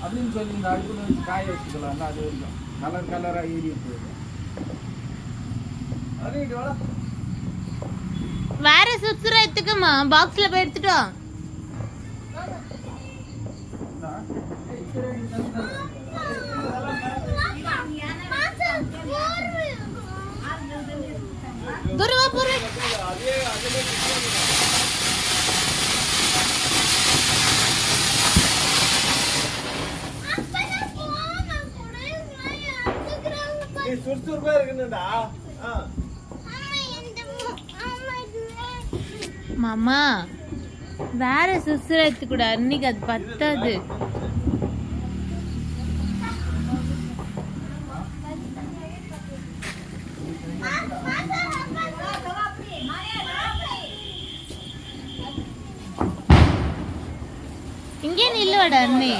அப்படின்னு சொல்லி இந்த அடுப்புல வச்சு காய வச்சுக்கலாம்ல, அது வரைக்கும் கலர் கலராக ஏறி போயிடும். வேற சுத்துற எடுத்துக்கமா, பாக்ஸ்ல போய் எடுத்துட்டு வா. துருவா புரு சுறுசுறுப்பா இருக்குன்னுடா. மாமா வேற சுசுற எடுத்துக்கூட, அன்னைக்கு அது பத்தாது. இங்கே நில்லுவாடா அண்ணே.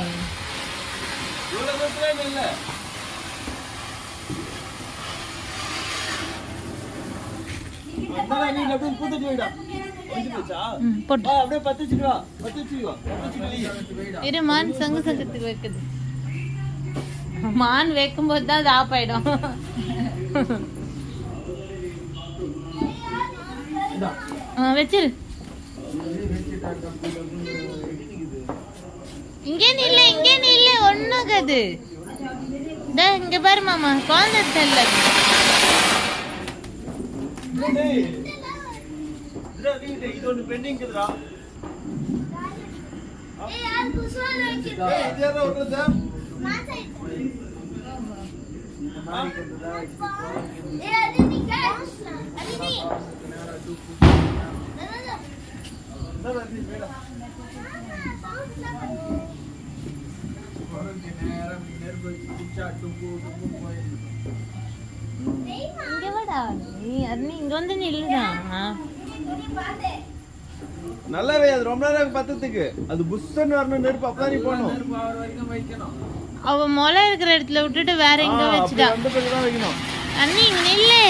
இரு, மான் சங்கு சங்கத்துக்கு வைக்குது. மான் வைக்கும் போது தான் அது ஆஃப் ஆயிடும். வச்சிரு. இங்கே நில்லு, இங்கே நில்லு, ஒண்ணுக்குது. இங்க பாரு மாமா, குழந்தை தெரியல. இங்க வந்து நில்லுதான். நல்லாவே அது ரொம்ப நேரம் பத்தத்துக்கு அது புஷ்ன்னு வரணும், நெருப்பு அப்பதான் நீ போகணும். அவ முளை இருக்கிற இடத்துல விட்டுட்டு வேற எங்க வச்சுட்டா. அந்த பக்கம் தான் வைக்கணும். அண்ணி இங்க நில்லு.